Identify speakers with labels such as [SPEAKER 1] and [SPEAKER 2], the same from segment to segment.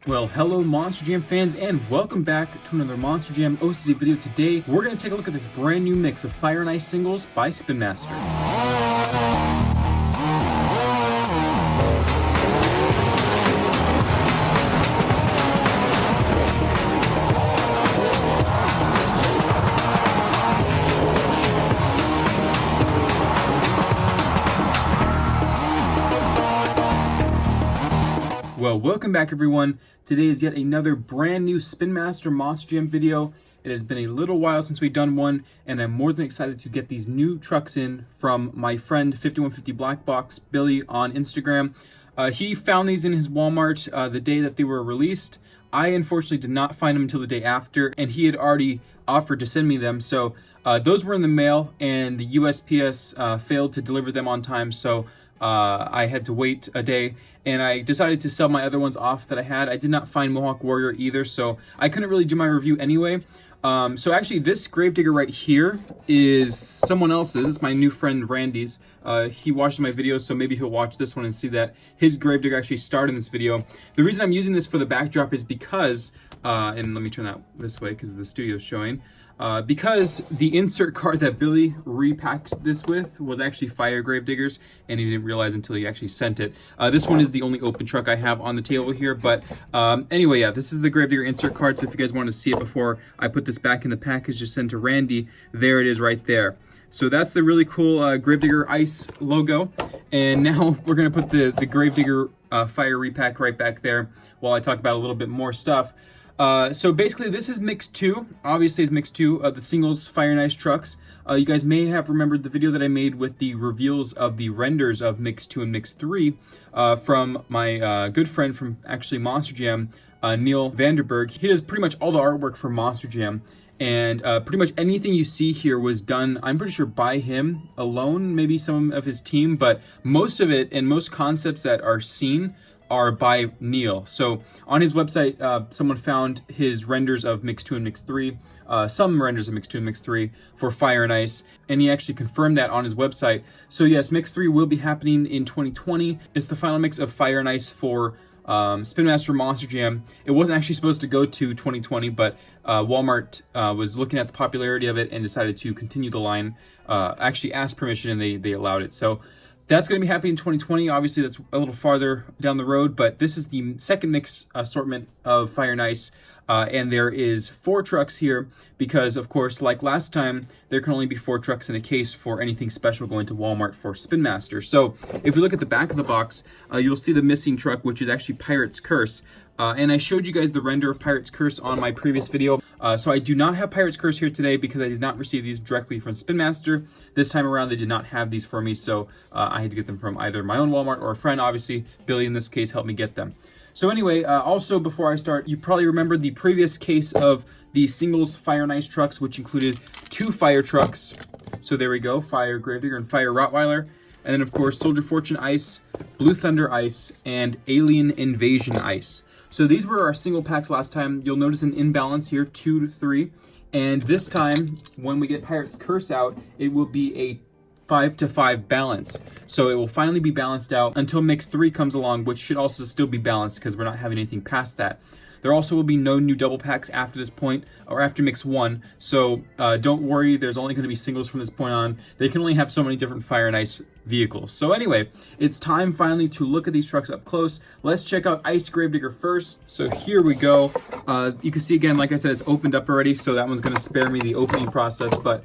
[SPEAKER 1] Well, hello Monster Jam fans, and welcome back to another Monster Jam OCD video. Today, we're going to take a look at this brand new mix of Fire and Ice singles by Spin Master. Well, welcome back everyone. Today is yet another brand new Spin Master Monster Jam video. It has been a little while since we've done one, and I'm more than excited to get these new trucks in from my friend 5150 Black Box Billy on Instagram. He found these in his Walmart the day that they were released. I unfortunately did not find them until the day after, and he had already offered to send me them. So those were in the mail, and the USPS failed to deliver them on time. So I had to wait a day, and I decided to sell my other ones off that I had. I did not find Mohawk Warrior either, so I couldn't really do my review anyway. So actually, this Gravedigger right here is someone else's. It's my new friend Randy's. He watches my videos, so maybe he'll watch this one and see that his Gravedigger actually starred in this video. The reason I'm using this for the backdrop is because, and let me turn that this way because the studio's showing. Because the insert card that Billy repacked this with was actually Fire Gravediggers, and he didn't realize until he actually sent it. This one is the only open truck I have on the table here, but anyway, yeah, this is the Gravedigger insert card, so if you guys wanted to see it before I put this back in the package just sent to Randy, there it is right there. So that's the really cool Gravedigger Ice logo, and now we're going to put the Gravedigger Fire repack right back there while I talk about a little bit more stuff. So basically this is mix 2, obviously it's mix 2 of the singles Fire and Ice trucks. You guys may have remembered the video that I made with the reveals of the renders of mix 2 and mix 3 from my good friend from actually Monster Jam, Neil Vanderberg. He does pretty much all the artwork for Monster Jam, and pretty much anything you see here was done, I'm pretty sure, by him alone, maybe some of his team, but most of it and most concepts that are seen are by Neil. So on his website, someone found his renders of Mix 2 and Mix 3, some renders of Mix 2 and Mix 3 for Fire and Ice, and he actually confirmed that on his website. So yes, Mix 3 will be happening in 2020. It's the final mix of Fire and Ice for Spin Master Monster Jam. It wasn't actually supposed to go to 2020, but Walmart was looking at the popularity of it and decided to continue the line, actually asked permission, and they allowed it. So that's going to be happening in 2020. Obviously, that's a little farther down the road, but this is the second mix assortment of Fire and Ice, and there is 4 trucks here because, of course, like last time, there can only be 4 trucks in a case for anything special going to Walmart for Spin Master. So if we look at the back of the box, you'll see the missing truck, which is actually Pirate's Curse. And I showed you guys the render of Pirate's Curse on my previous video. So I do not have Pirate's Curse here today because I did not receive these directly from Spin Master. This time around, they did not have these for me, so I had to get them from either my own Walmart or a friend. Obviously, Billy in this case helped me get them. So anyway, also before I start, you probably remember the previous case of the singles Fire and Ice trucks, which included 2 fire trucks. So there we go, Fire Gravedigger and Fire Rottweiler. And then of course, Soldier Fortune Ice, Blue Thunder Ice, and Alien Invasion Ice. So these were our single packs last time. You'll notice an imbalance here, 2 to 3. And this time, when we get Pirate's Curse out, it will be a 5 to 5 balance. So it will finally be balanced out until Mix 3 comes along, which should also still be balanced because we're not having anything past that. There also will be no new double packs after this point, or after Mix 1, so don't worry, there's only going to be singles from this point on. They can only have so many different Fire and Ice vehicles. So anyway, it's time finally to look at these trucks up close. Let's check out Ice Gravedigger first. So here we go. You can see again, like I said, it's opened up already, so that one's going to spare me the opening process, but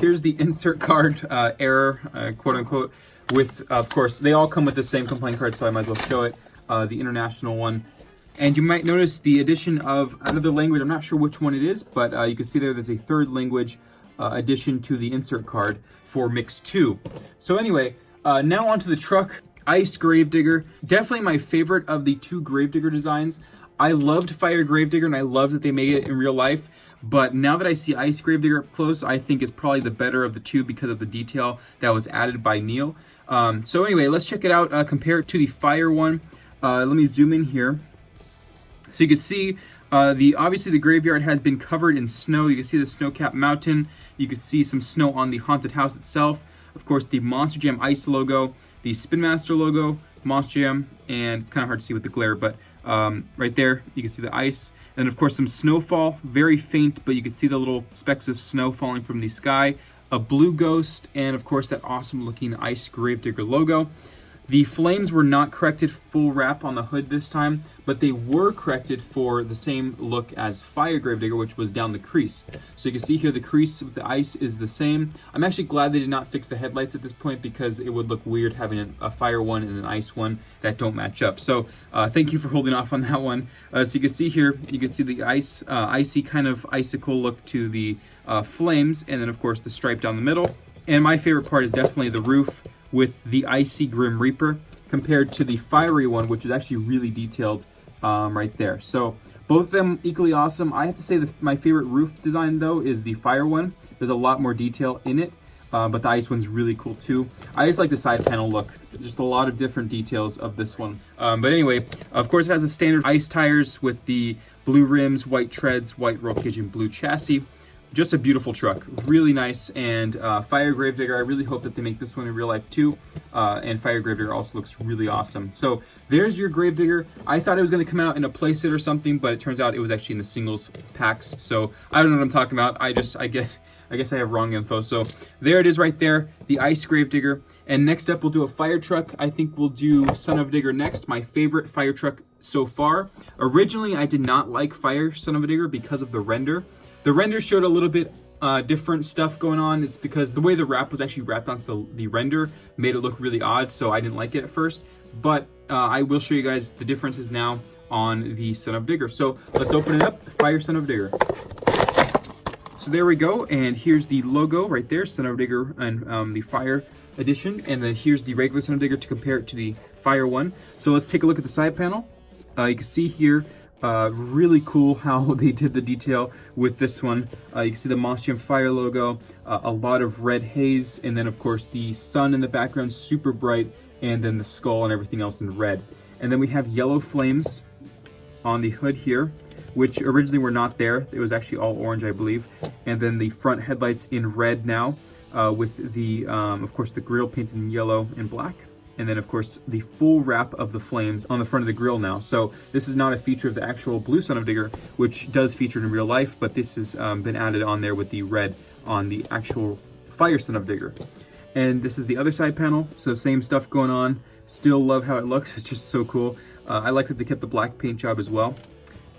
[SPEAKER 1] here's the insert card error, quote unquote, with, of course, they all come with the same complaint card, so I might as well show it, the international one. And you might notice the addition of another language. I'm not sure which one it is, but you can see there's a 3rd language addition to the insert card for Mix 2. So anyway, now onto the truck, Ice Gravedigger. Definitely my favorite of the 2 Gravedigger designs. I loved Fire Gravedigger, and I love that they made it in real life. But now that I see Ice Gravedigger up close, I think it's probably the better of the 2 because of the detail that was added by Neil. So anyway, let's check it out, compare it to the Fire one. Let me zoom in here. So you can see obviously the graveyard has been covered in snow. You can see the snow-capped mountain. You can see some snow on the haunted house itself. Of course, the Monster Jam Ice logo, the Spin Master logo, Monster Jam, and it's kind of hard to see with the glare, but Right there, you can see the ice. And of course some snowfall, very faint, but you can see the little specks of snow falling from the sky. A blue ghost, and of course that awesome looking Ice Gravedigger logo. The flames were not corrected full wrap on the hood this time, but they were corrected for the same look as Fire Gravedigger, which was down the crease. So you can see here the crease with the ice is the same. I'm actually glad they did not fix the headlights at this point, because it would look weird having a fire one and an ice one that don't match up. So thank you for holding off on that one. So you can see here, you can see the icy kind of icicle look to the flames, and then of course the stripe down the middle. And my favorite part is definitely the roof with the icy Grim Reaper compared to the fiery one, which is actually really detailed right there. So both of them equally awesome. I have to say my favorite roof design though is the fire one. There's a lot more detail in it, but the ice one's really cool too. I just like the side panel look. Just a lot of different details of this one. But anyway, of course it has a standard ice tires with the blue rims, white treads, white roll cage, and blue chassis. Just a beautiful truck, really nice. And Fire Gravedigger, I really hope that they make this one in real life too. And Fire Gravedigger also looks really awesome. So there's your Gravedigger. I thought it was going to come out in a playset or something, but it turns out it was actually in the singles packs. So I don't know what I'm talking about. I guess I have wrong info. So there it is right there, the Ice Gravedigger. And next up we'll do a fire truck. I think we'll do Son of a Digger next, my favorite fire truck so far. Originally I did not like Fire Son of a Digger because of the render. The render showed a little bit different stuff going on. It's because the way the wrap was actually wrapped onto the render made it look really odd, so I didn't like it at first. But I will show you guys the differences now on the Son of a Digger. So let's open it up, Fire Son of a Digger. So there we go, and here's the logo right there, Son of a Digger and the Fire edition. And then here's the regular Son of a Digger to compare it to the Fire one. So let's take a look at the side panel. You can see here, really cool how they did the detail with this one. You can see the Monstrium Fire logo, a lot of red haze, and then of course the sun in the background, super bright, and then the skull and everything else in red. And then we have yellow flames on the hood here, which originally were not there. It was actually all orange, I believe. And then the front headlights in red now, with the, of course, the grille painted in yellow and black. And then of course the full wrap of the flames on the front of the grille now. So this is not a feature of the actual blue Son of a Digger, which does feature in real life, but this has been added on there with the red on the actual Fire Son of a Digger. And this is the other side panel, so same stuff going on. Still love how it looks, it's just so cool. I like that they kept the black paint job as well.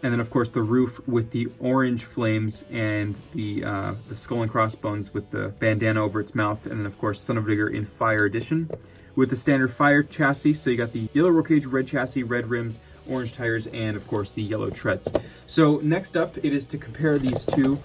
[SPEAKER 1] And then of course the roof with the orange flames and the skull and crossbones with the bandana over its mouth. And then of course Son of a Digger in Fire Edition, with the standard Fire chassis. So you got the yellow roll cage, red chassis, red rims, orange tires, and of course the yellow treads. So next up, it is to compare these two.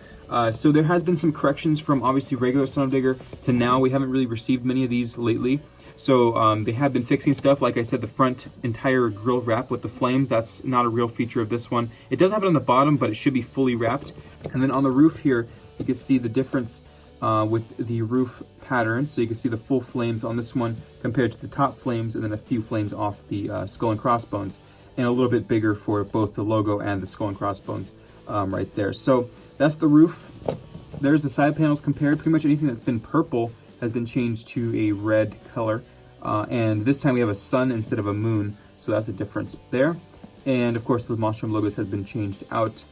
[SPEAKER 1] So there has been some corrections from obviously regular Son of a Digger to now. We haven't really received many of these lately. So they have been fixing stuff. Like I said, the front entire grille wrap with the flames, that's not a real feature of this one. It does have it on the bottom, but it should be fully wrapped. And then on the roof here, you can see the difference with the roof pattern. So you can see the full flames on this one compared to the top flames, and then a few flames off the skull and crossbones, and a little bit bigger for both the logo and the skull and crossbones right there. So that's the roof. There's the side panels compared. Pretty much anything that's been purple has been changed to a red color. And this time we have a sun instead of a moon, so that's a difference there. And of course the Monstrum logos have been changed out.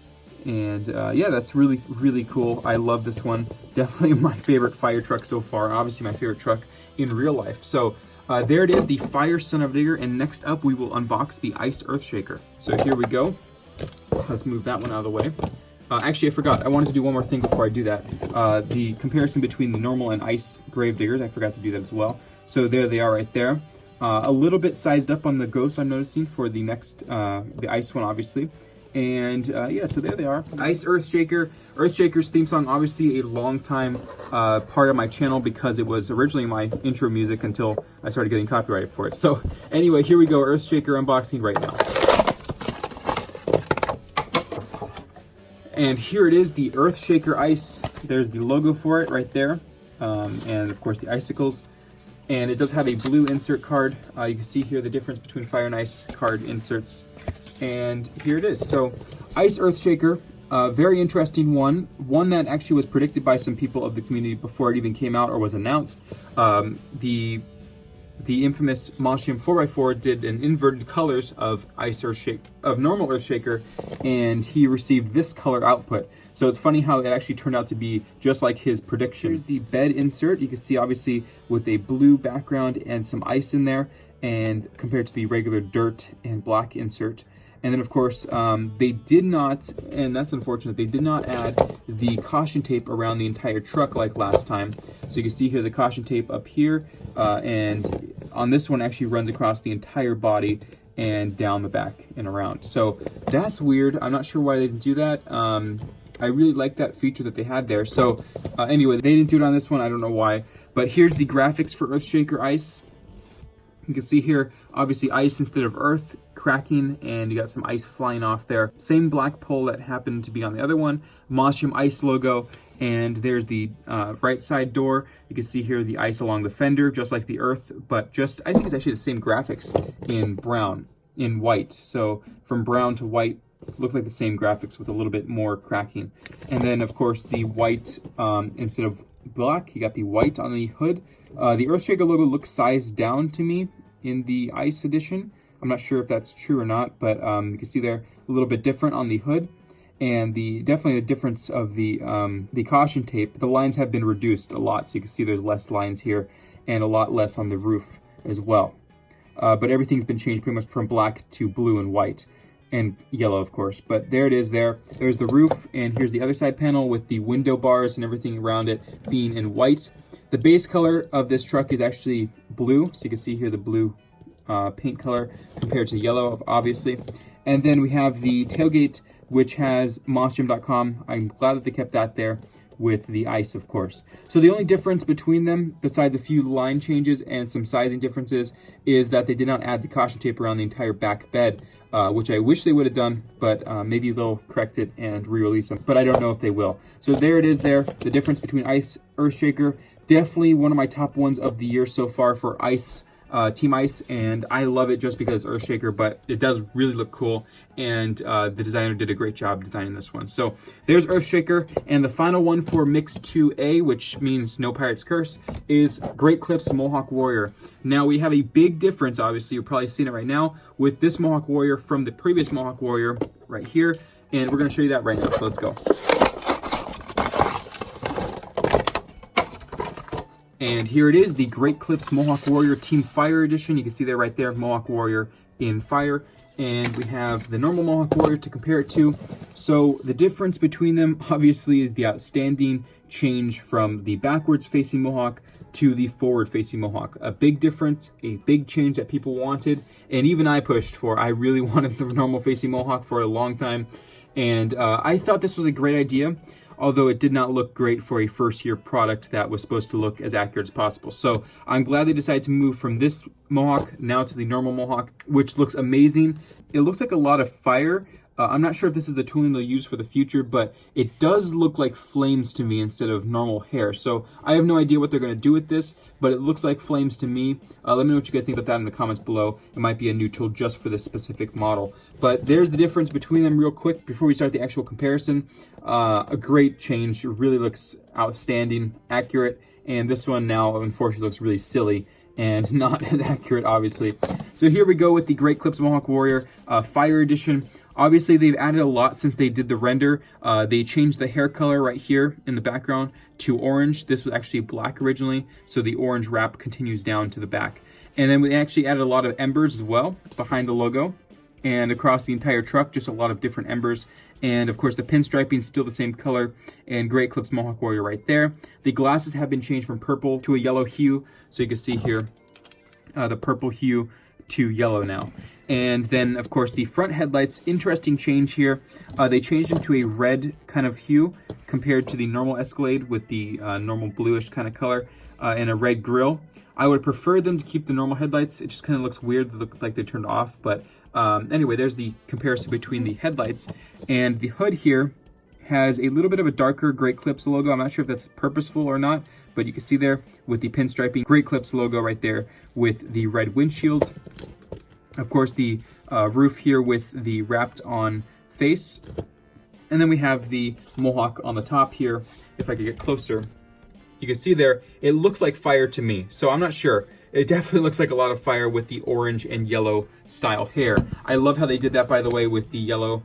[SPEAKER 1] And yeah, that's really, really cool. I love this one. Definitely my favorite fire truck so far. Obviously my favorite truck in real life. So there it is, the Fire Son of a Digger. And next up, we will unbox the Ice Earthshaker. So here we go. Let's move that one out of the way. Actually, I forgot. I wanted to do one more thing before I do that. The comparison between the normal and Ice Gravediggers. I forgot to do that as well. So there they are right there. A little bit sized up on the ghost, I'm noticing, for the next, the Ice one, obviously. And yeah, so there they are. Ice Earthshaker. Earthshaker's theme song, obviously a long time part of my channel, because it was originally my intro music until I started getting copyrighted for it. So anyway, here we go, Earthshaker unboxing right now. And here it is, the Earthshaker Ice. There's the logo for it right there. And of course the icicles. And it does have a blue insert card. You can see here the difference between Fire and Ice card inserts. And here it is. So Ice Earthshaker, very interesting one that actually was predicted by some people of the community before it even came out or was announced. The the infamous Mostrium 4x4 did an inverted colors of normal Earthshaker, and he received this color output. So it's funny how it actually turned out to be just like his prediction. Here's the bed insert. You can see obviously with a blue background and some ice in there, and compared to the regular dirt and black insert. And then of course, they did not, and that's unfortunate, they did not add the caution tape around the entire truck like last time. So you can see here the caution tape up here, and on this one actually runs across the entire body and down the back and around. So that's weird. I'm not sure why they didn't do that. I really like that feature that they had there. So anyway, they didn't do it on this one. I don't know why. But here's the graphics for Earthshaker Ice. You can see here, obviously ice instead of earth, cracking, and you got some ice flying off there. Same black pole that happened to be on the other one. Mostrium Ice logo, and there's the right side door. You can see here the ice along the fender, just like the earth, but just, I think it's actually the same graphics in white. So from brown to white, looks like the same graphics with a little bit more cracking. And then of course the white, instead of black, you got the white on the hood. The Earthshaker logo looks sized down to me in the Ice edition. I'm not sure if that's true or not, but you can see there a little bit different on the hood, and definitely the difference of the caution tape. The lines have been reduced a lot, so you can see there's less lines here and a lot less on the roof as well. But everything's been changed pretty much from black to blue and white and yellow, of course. But there it is there. There's the roof, and here's the other side panel with the window bars and everything around it being in white. The base color of this truck is actually blue, so you can see here the blue paint color compared to yellow, obviously. And then we have the tailgate, which has Mostrium.com. I'm glad that they kept that there with the ice, of course. So the only difference between them, besides a few line changes and some sizing differences, is that they did not add the caution tape around the entire back bed, which I wish they would have done, but maybe they'll correct it and re-release them, but I don't know if they will. So there it is there, the difference between Ice, Earthshaker. Definitely one of my top ones of the year so far for Ice, Team Ice, and I love it just because Earthshaker, but it does really look cool, and the designer did a great job designing this one. So there's Earthshaker, and the final one for Mix 2A, which means No Pirate's Curse, is Great Clips Mohawk Warrior. Now we have a big difference, obviously, you're probably seeing it right now, with this Mohawk Warrior from the previous Mohawk Warrior right here, and we're going to show you that right now, so let's go. And here it is, the Great Clips Mohawk Warrior Team Fire Edition. You can see that right there, Mohawk Warrior in fire. And we have the normal Mohawk Warrior to compare it to. So the difference between them, obviously, is the outstanding change from the backwards facing Mohawk to the forward facing Mohawk. A big difference, a big change that people wanted, and even I pushed for. I really wanted the normal facing Mohawk for a long time. And I thought this was a great idea, although it did not look great for a first-year product that was supposed to look as accurate as possible. So I'm glad they decided to move from this Mohawk now to the normal Mohawk, which looks amazing. It looks like a lot of fire. I'm not sure if this is the tooling they'll use for the future, but it does look like flames to me instead of normal hair. So I have no idea what they're going to do with this, but it looks like flames to me. Let me know what you guys think about that in the comments below. It might be a new tool just for this specific model. But there's the difference between them real quick before we start the actual comparison. A great change. It really looks outstanding, accurate, and this one now unfortunately looks really silly and not as accurate, obviously. So here we go with the Great Clips Mohawk Warrior Fire Edition. Obviously, they've added a lot since they did the render. They changed the hair color right here in the background to orange. This was actually black originally, so the orange wrap continues down to the back. And then we actually added a lot of embers as well behind the logo and across the entire truck, just a lot of different embers. And of course, the pinstriping is still the same color, and Great Clips Mohawk Warrior right there. The glasses have been changed from purple to a yellow hue, so you can see here the purple hue to yellow now. And then, of course, the front headlights, interesting change here. They changed them to a red kind of hue compared to the normal Escalade with the normal bluish kind of color and a red grille. I would prefer them to keep the normal headlights. It just kind of looks weird. They look like they turned off. But anyway, there's the comparison between the headlights. And the hood here has a little bit of a darker Great Clips logo. I'm not sure if that's purposeful or not, but you can see there with the pinstriping Great Clips logo right there with the red windshield. Of course, the roof here with the wrapped on face. And then we have the Mohawk on the top here. If I could get closer, you can see there, it looks like fire to me. So I'm not sure. It definitely looks like a lot of fire with the orange and yellow style hair. I love how they did that, by the way, with the yellow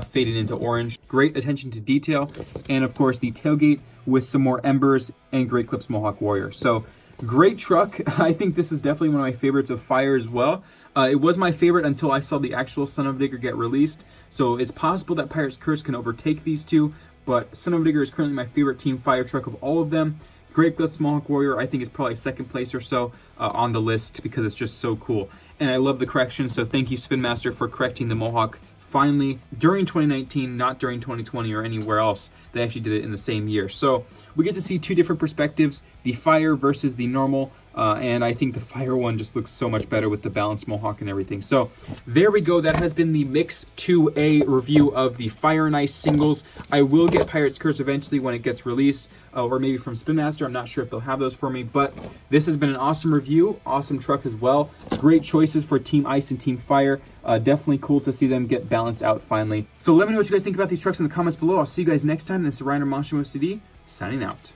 [SPEAKER 1] faded into orange. Great attention to detail. And of course the tailgate with some more embers and Great Clips Mohawk Warrior. So great truck. I think this is definitely one of my favorites of fire as well. It was my favorite until I saw the actual Son of Digger get released. So it's possible that Pirate's Curse can overtake these two, but Son of Digger is currently my favorite Team Fire truck of all of them. Great Clips Mohawk Warrior, I think, is probably second place or so on the list because it's just so cool. And I love the correction, so thank you, Spin Master, for correcting the Mohawk finally during 2019, not during 2020 or anywhere else. They actually did it in the same year. So we get to see two different perspectives, the fire versus the normal. And I think the fire one just looks so much better with the balanced Mohawk and everything. So there we go. That has been the Mix 2A review of the Fire and Ice singles. I will get Pirate's Curse eventually when it gets released, or maybe from Spin Master. I'm not sure if they'll have those for me, but this has been an awesome review. Awesome trucks as well. Great choices for Team Ice and Team Fire. Definitely cool to see them get balanced out finally. So let me know what you guys think about these trucks in the comments below. I'll see you guys next time. This is Ryan or Monster CD signing out.